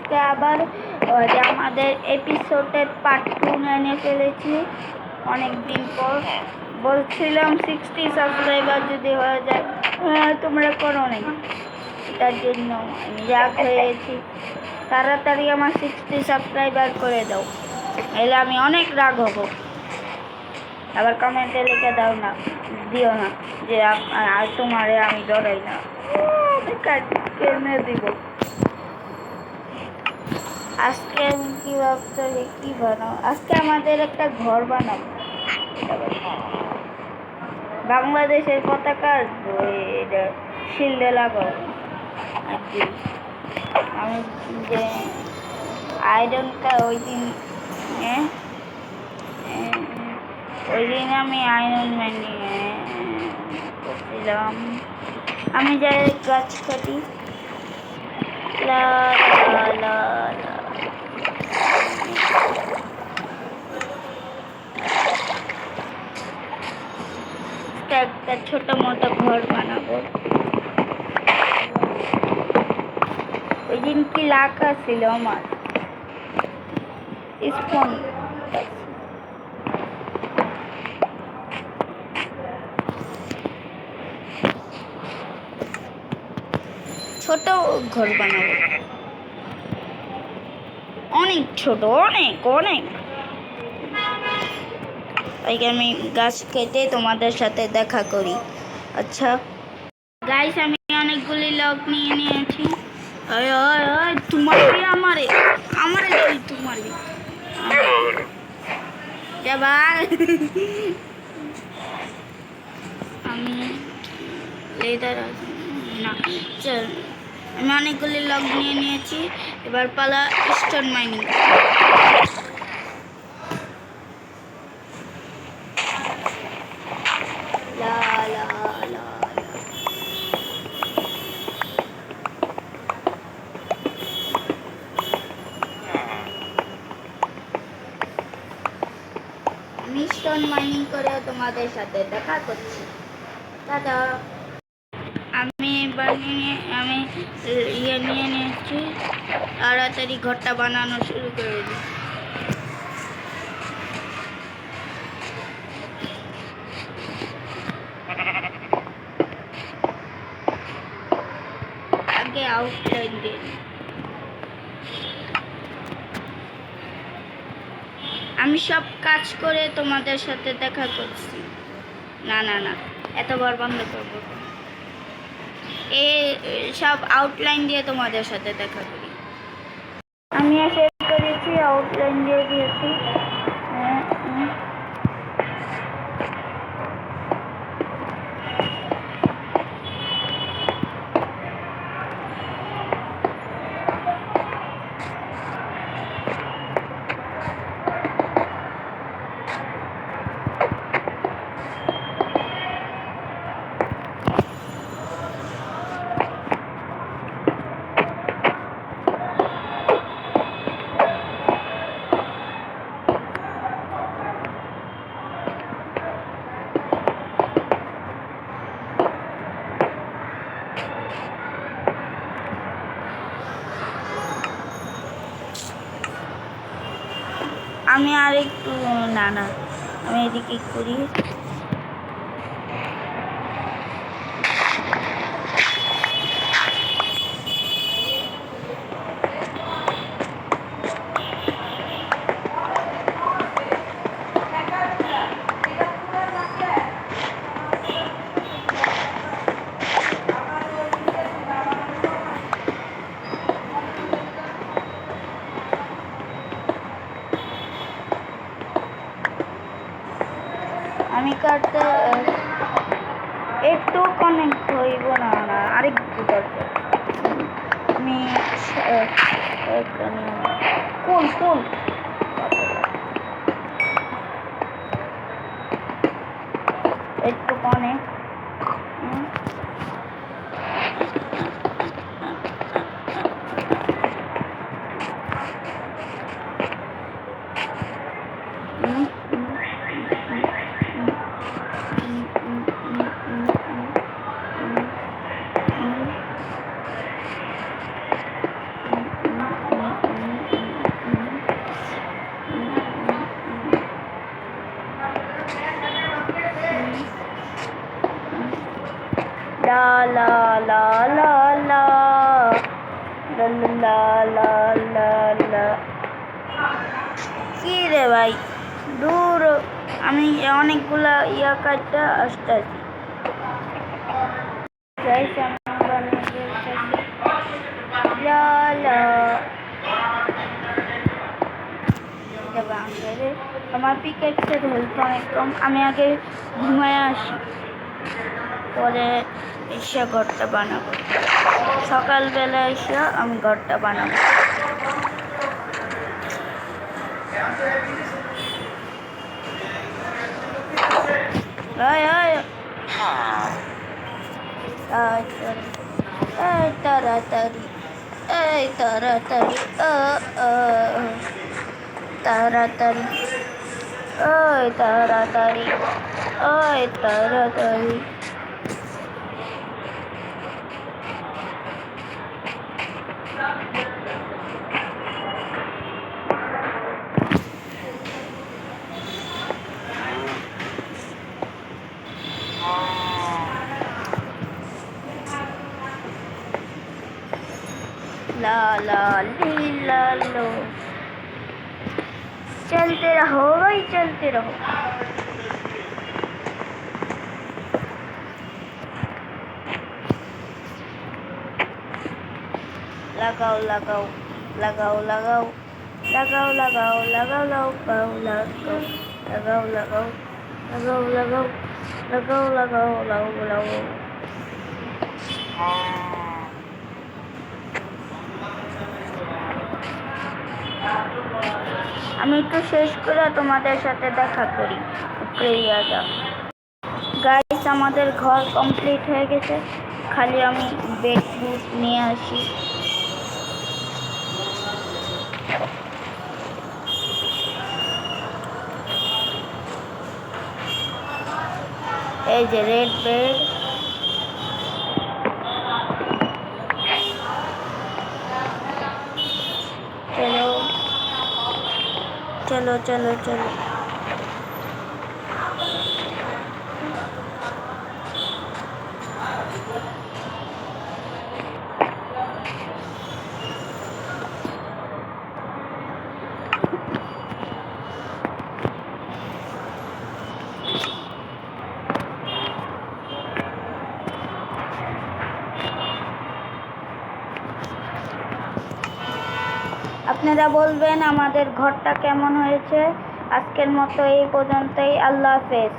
আজকে আবার যে আমাদের এপিসোডের পার্ট 2 এনে ফেলেছি অনেক দিন পর। বলছিলাম 60 সাবস্ক্রাইবার যদি হয়ে যায়, তোমরা করো নাই, তার জন্য আমি রাগ হয়ে গেছি। তাড়াতাড়ি আমার 60 সাবস্ক্রাইবার করে দাও, এলে আমি অনেক রাগ হব। আবার কমেন্টে লিখে দাও না, দিও না যে আর তোমারে আমি ডরাই না, কেনে দিব। আজকে কি ভাবছো যে কি বানাও? আজকে আমাদের একটা ঘর বানাবো, বাংলাদেশের পতাকার শিল্ডে লাগাবো আর কি। আমি যে আয়রনটা ওই দিন আমি আয়রন ম্যান নিয়ে করছিলাম। আমি যাই গাছ কাটি, লা লা লা লা। একটা ছোট মোটো ঘর বানাবো। ওই দিন কি লাখা ছিল আমার স্পন, ছোট ঘর বানাবো, অনেক ছোট, অনেক অনেক। তাই আমি গাছ কেটে তোমাদের সাথে দেখা করি। আচ্ছা গাইস, আমি অনেকগুলি লগ নিয়ে নিয়েছি। তোমারে আমারে আমারে যদি তোমারে আমি লেদার না, চল। আমি অনেকগুলি লগ নিয়ে নিয়েছি, এবার পালা স্টোন মাইনিং। লা লা লা আমি স্টোন মাইনিং করে তোমাদের সাথে দেখা করছি। দাদা আমি ইয়ে নিয়ে নিয়েছি, তাড়াতাড়ি ঘরটা বানানো শুরু করে দিই। আগে আউটলাইন দিন। আমি সব কাজ করে তোমাদের সাথে দেখা করছি। না না না, এতবার বন্ধ করবো। সব আউটলাইন দিয়ে তোমাদের সাথে দেখা করি। আমি শেষ করেছি, আউটলাইন দিয়ে দিয়েছি। আমি আর একটু না না, আমি এদিকে করি। আমি কাটতে একটু কানেক্ট হইব না, না আরেকটু দরকার। আমি কোন কোন একটু কানেক্ট। লা লা লা লা লা লা লা লা। কি রে ভাই, দূর, আমি অনেকগুলা কাটতে আসতেছি। আমার পিকেক্সের হেলথ অনেক কম, আমি আগে ঘুমায় আসি, পরে এসে ঘরটা বানাবো। সকালবেলা এসে আমি ঘরটা বানাবো। তাড়াতাড়ি, এই তাড়াতাড়ি, তাড়াতাড়ি, ওই তাড়াতাড়ি, ওই তাড়াতাড়ি। ला ला ली ला लो, चलते रहो भाई, चलते रहो। लगाओ लगाओ लगाओ लगाओ लगाओ लगाओ लगाओ लगाओ लगाओ लगाओ लगाओ लगाओ लगाओ लगाओ लगाओ लगाओ लगाओ। আমি একটু শেষ করে তোমাদের সাথে দেখা করি। গাইস, আমাদের ঘর কমপ্লিট হয়ে গেছে, খালি আমি বেডরুম নিয়ে আসি। এই যে রেড বেড, চলো চলো চলো চলো। আপনারা বলবেন আমাদের ঘরটা কেমন হয়েছে। আজকের মতো এই পর্যন্তই। আল্লাহ হাফেজ।